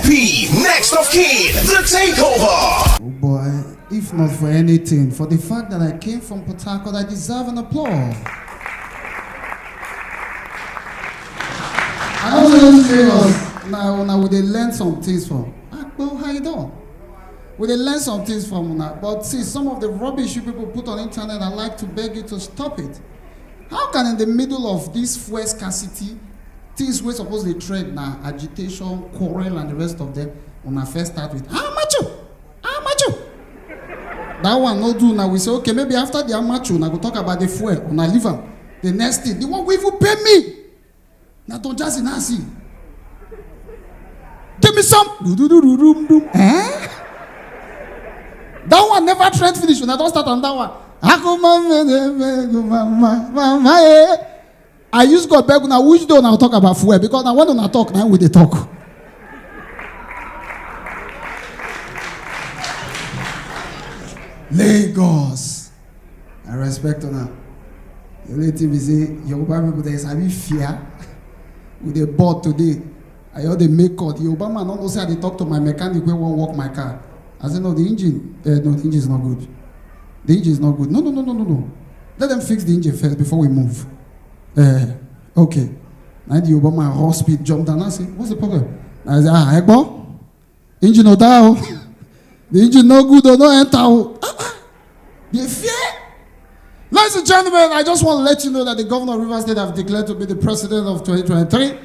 M.O.P. Next of Kin, the takeover. Oh boy, if not for anything, for the fact that I came from Port Harcourt, I deserve an applause. I also serious. Now we dey learn some things from. Well, how you doing? We dey learn some things from now. But see, some of the rubbish you people put on internet, I like to beg you to stop it. How can in the middle of this fuel scarcity, things we're supposed to trade now, agitation, quarrel, and the rest of them, when I first start with, how much you? How much you? That one no do now. We say, okay, maybe after the how much you, now go talk about the fuel, when I leave them. The next thing, the one who even pay me. Now don't just see. Give me some. Eh? That one never trend finish. When I don't start on that one. I use God beg now. Which day now talk about fuel? Because now when I talk, now we they talk. Lagos. I respect her now. The only thing we say, Yoruba people there is having fear with the board today. I heard they make call. The Obama don't know say they talk to my mechanic when won't work my car. I said no, the engine is not good. The engine is not good. No. Let them fix the engine first before we move. Okay. Now the Obama raw speed jump down. I say, what's the problem? I say, Egbo, engine no down. The engine no good or no enter. They fear. Ladies and gentlemen, I just want to let you know that the governor of Rivers State have declared to be the president of 2023.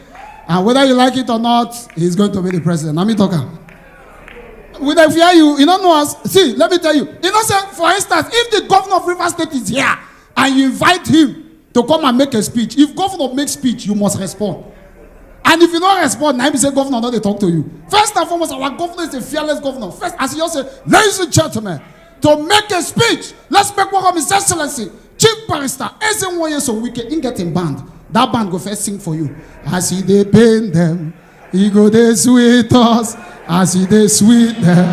And whether you like it or not, he's going to be the president. Let me talk. With I fear you don't know us. See, let me tell you. You know, say, for instance, if the governor of Rivers State is here and you invite him to come and make a speech, if governor makes speech, you must respond. And if you don't respond, now you say governor, not they talk to you. First and foremost, our governor is a fearless governor. First, as he just said, ladies and gentlemen, to make a speech, let's make welcome His Excellency, Chief Barrister, Ezenwoye so we can get him band. That band go first sing for you. As he they pain them, he go they sweet us. As he they sweet them,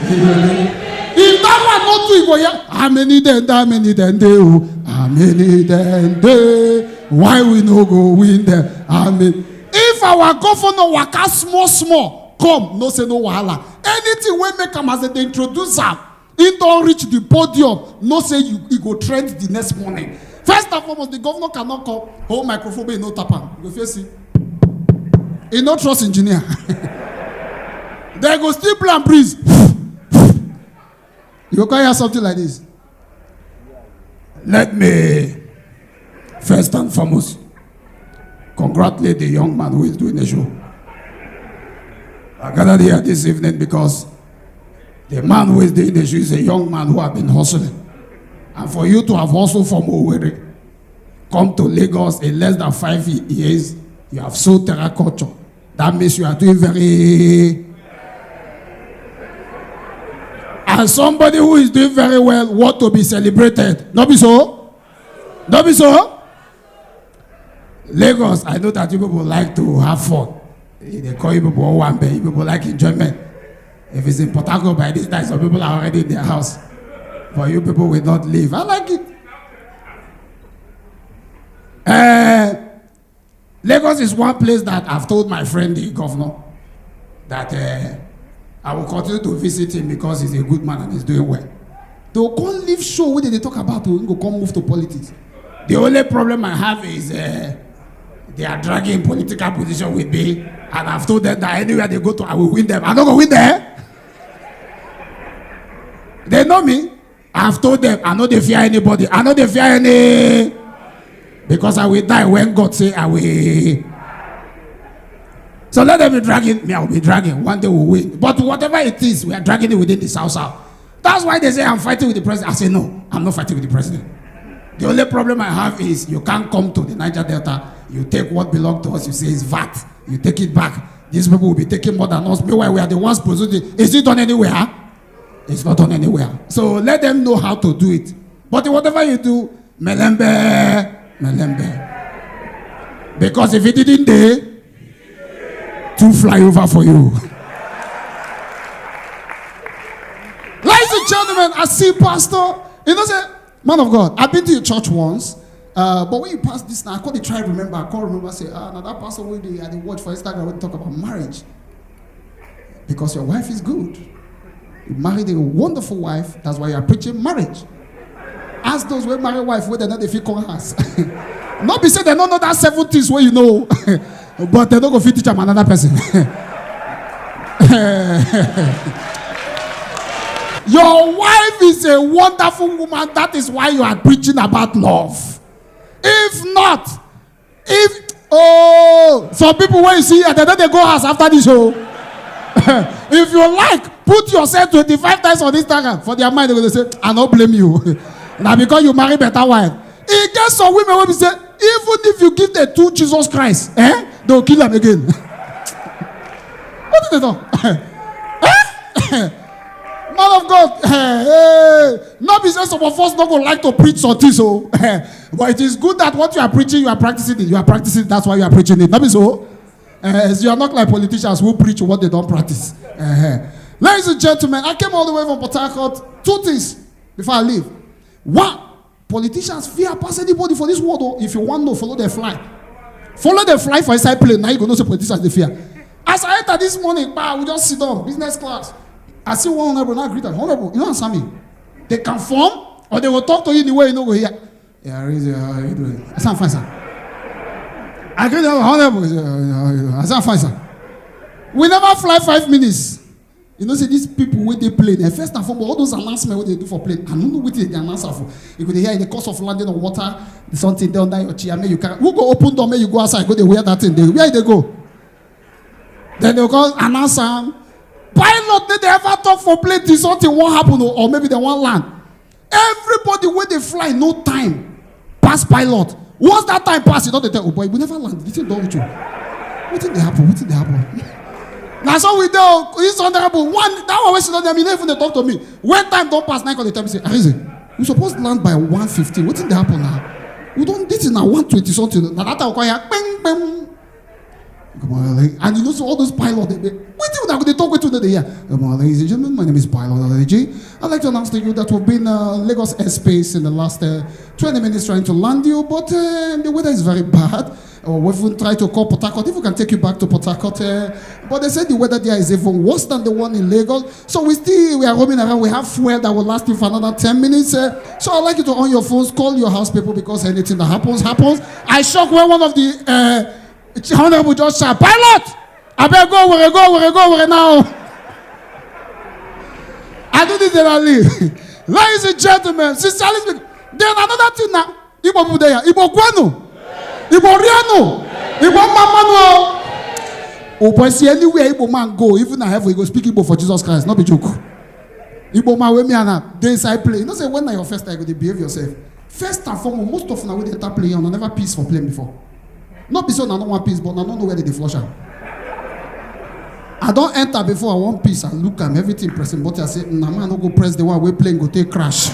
he go they. If that one not do, he go here. How many then they? How many then they? Why we no go win them? I mean, if our governor waka small, come, no say no wahala. Anything we make him as they introduce him, he don't reach the podium, no say he go trend the next morning. First and foremost, the governor cannot come, hold microphone, but he no tap him. You face it. He no trust engineer. They go still play and breeze. You can hear something like this. Let me, first and foremost, congratulate the young man who is doing the show. I gathered here this evening because the man who is doing the show is a young man who has been hustling. And for you to have hustled from Owerri, come to Lagos in less than 5 years, you have sold terracotta. That means you are doing very... And somebody who is doing very well want to be celebrated. Not be so? Not be so? Lagos, I know that you people like to have fun. They call you people Owambe. You people like enjoyment. If it's in Port Harcourt by this time, some people are already in their house. But you people will not leave. I like it. Lagos is one place that I've told my friend, the governor, that I will continue to visit him because he's a good man and he's doing well. They will come leave show where they talk about to go come move to politics. The only problem I have is they are dragging political position with me, and I've told them that anywhere they go to, I will win them. I'm not going to win there. They know me. I've told them, I know they fear anybody. I know they fear any. Because I will die when God say I will. So let them be dragging. Me, I will be dragging. One day we'll win. But whatever it is, we are dragging it within the South. That's why they say I'm fighting with the president. I say no, I'm not fighting with the president. The only problem I have is you can't come to the Niger Delta. You take what belongs to us. You say it's VAT. You take it back. These people will be taking more than us. Meanwhile, we are the ones producing. Is it done anywhere? It's not done anywhere. So let them know how to do it. But whatever you do, melembe. Because if it didn't they, two fly over for you. Ladies and gentlemen, I see pastor. You know, say, man of God, I've been to your church once. But when you pass this now, I can't try to remember. I can't remember. Say, now that pastor will be at the watch for Instagram when talk about marriage. Because your wife is good. You married a wonderful wife. That's why you are preaching marriage. Ask those who marry wife whether they feel call us. Not be say they don't know that 70s where you know, but they don't go fit teach them another person. Your wife is a wonderful woman. That is why you are preaching about love. If not, some people when you see they go house after this show. If you like, put yourself 25 times on Instagram. For their mind, they will say, I don't blame you. Now because you marry better wife. It gets some women when we say, even if you give them to Jesus Christ, they'll kill them again. What did they do? Man of God, not because some of us not going to like to preach something, so, but it is good that what you are preaching, you are practicing it. You are practicing it, that's why you are preaching it. Not be so. You are not like politicians who preach what they don't practice. Ladies and gentlemen, I came all the way from Port Harcourt. 2 things before I leave. 1, politicians fear pass anybody for this world. Or if you want to follow the fly. Follow the fly for inside plane. Now you go know say politicians they fear. As I enter this morning, we just sit down, business class. I see one honorable, now greet them. Honorable, you know what I'm saying? They can form, or they will talk to you in the way you know go here. Yeah, Arinze, how are you doing? I sound fine, sir. I greet them, honorable. I sound fine, sir. We never fly 5 minutes. You know, say these people when they play, they first and foremost, all those announcements what they do for plane, I don't know what they announce for. You could hear in the course of landing on water, something there under your chair, you can who go open door, you go outside, go they wear that thing. Where they go? Then they'll go announce pilot, did they ever talk for plane till something won't happen or maybe they won't land? Everybody when they fly, no time. Pass pilot. Once that time pass, you know they tell, oh boy, we never land. This thing don't with you. What did they happen? What did they happen? Now so we do it's honorable. One that one don't tell me, even they talk to me. When time don't pass, now they tell me say, Arinze, we supposed to land by 1:15. What did they happen now? We don't this is now 1:20 something. Now that I call ya bang bang. And you know, so all those pilots, they talk with you the year. Ladies and gentlemen, my name is Pilot Arinze. I'd like to announce to you that we've been Lagos airspace in the last 20 minutes trying to land you, but the weather is very bad. We've tried to call Port Harcourt, if we can take you back to Port Harcourt, but they said the weather there is even worse than the one in Lagos. So we are roaming around. We have fuel that will last you for another 10 minutes. So I'd like you to on your phones, call your house people because anything that happens. I shocked when one of the honorable just shout, pilot! I better go now. I do this and I leave. Ladies and gentlemen, sincerely speaking, then another thing now. Igbo people there, Igbo Guano, Igbo Riano, Igbo Mamano. Oh, boy, see anywhere Igbo man go, even I have we go speak Igbo for Jesus Christ, not be joke. Igbo man, when me and they inside play. You know, say when na your first time, you go behave yourself. First and foremost, most of now when they enter playing, I never peace for playing before. Not be so I don't want peace, but I don't know where they flush out. I don't enter before I want peace. I look at everything pressing, but I say, nah man, I don't go press the one we playing, go take crash.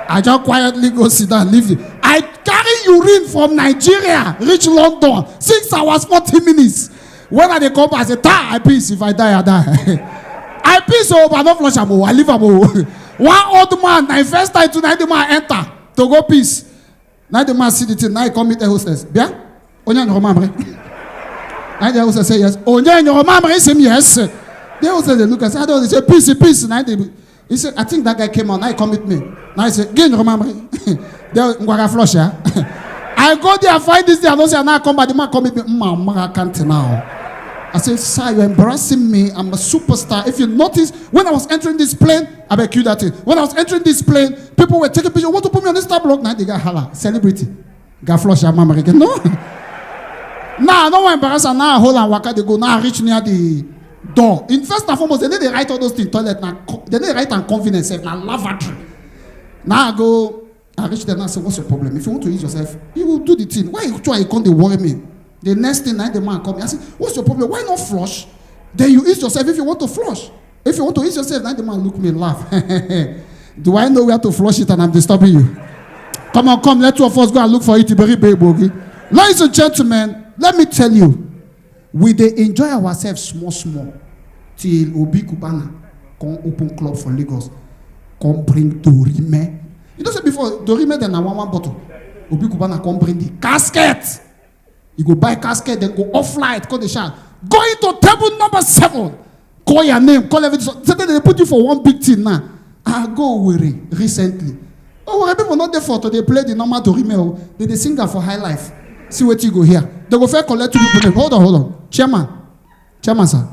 I just quietly go sit down, leave it. I carry urine from Nigeria, reach London, 6 hours, 40 minutes. When I come back, I say, I peace. If I die, I die. I peace, but I don't flush am. I leave am. One old man, my first time tonight, the man enter to go peace. Now the man see the thing, now he come meet the hostess. Bien? Onya no mamre. And they also say yes. Onya no mamre say yes. They also they look and say, I don't say peace. Now he said, I think that guy came on. Now he come with me. Now he said, get no mamre. They ngwara flush ya. I go there, find this day. I don't say now come back. The man come with me. Mama, I can't now. I said, sir, you're embarrassing me. I'm a superstar. If you notice, when I was entering this plane, I beg you that thing. When I was entering this plane, people were taking pictures. Want to put me on this star block? Now they got holla. Celebrity. Got flush ya mama again. No. Now, I don't want to embarrass her. Now, I hold and waka, they go. Now, I reach near the door. In first and foremost, they need to write all those things. Toilet, now, they need to write and confidence, now, lavatory. Now, I reach there and I say, what's your problem? If you want to use yourself, you will do the thing. Why you try, you can't worry me? The next thing, now the man come. I say, what's your problem? Why not flush? Then you eat yourself if you want to flush. If you want to eat yourself, now the man look me and laugh. Do I know where to flush it and I'm disturbing you? Come on, come. Let two of us go and look for it. Very big, bogey. Ladies and gentlemen, let me tell you, we dey enjoy ourselves small till O.B.O Cubana come open club for Lagos, come bring Dorime. You know say before Dorime then na one bottle. O.B.O Cubana come bring the casket. You go buy casket, then go off light, call the shout. Go into table number 7. call your name, call everything. So they put you for one big thing now. I go worry recently. Oh, people not there for to they play the normal to email. They sing that for high life. See what you go here. They go fair collect two people. Hold on. Chairman, sir.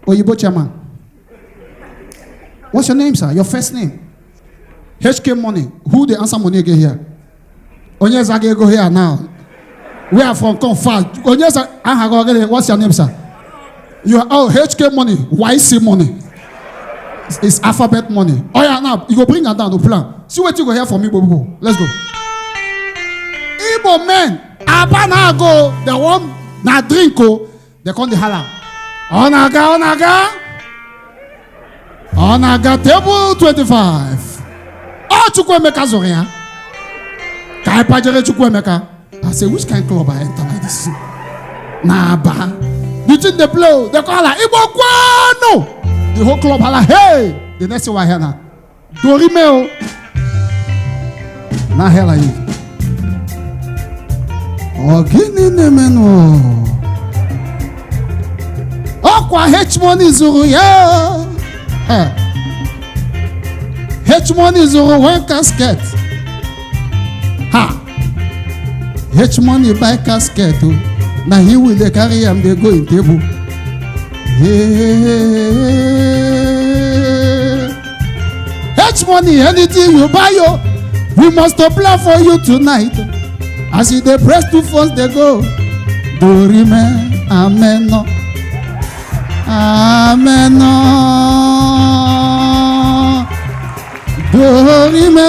O.B.O chairman. What's your name, sir? Your first name? HK Money. Who the answer money get here? Onyezage go here now. We are from come far. Onyezage, what's your name, sir? You are HK Money. YC Money. It's alphabet money. Oh yeah, now you go bring her down the plan. See what you go here for me, Bobo. Let's go. Igbo men, abana go. The one na drink oh. They call the halam. Onaga table 25. Oh, Chukwemeka Zoria. Kai Pajere Chukwemeka. I say, which kind of club I enter like this? Nah, ba. You think they blow? They call her Igbo Kwano. The whole club hala, hey! The next one here now. Dorimeo. Na hela you. Oh, gini nemeno. Oh, kwa H-Money zuru ya. H-Money zuru one casket. Ha. H-Money buy casket. Now he will they carry him, they go in table. H-Money, anything you buy, we must apply for you tonight. As you they press two phones, they go. Do remain, amen, no. Amen, no. Do remain.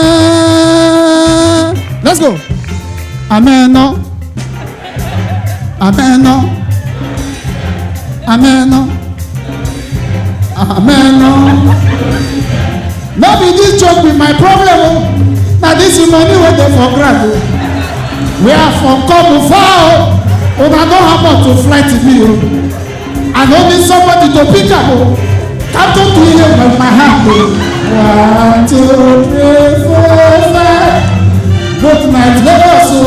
Let's go. Amen, no. Amen, no. Amen, no. Amen, no. Maybe this joke be my problem. Now this is money where they for grant. We are from Kobu far. Oh, I don't have to fly to me. I don't need somebody to pick up. Come to you with my hand. 1, 2, 3, 4, 5. Good night, let us go.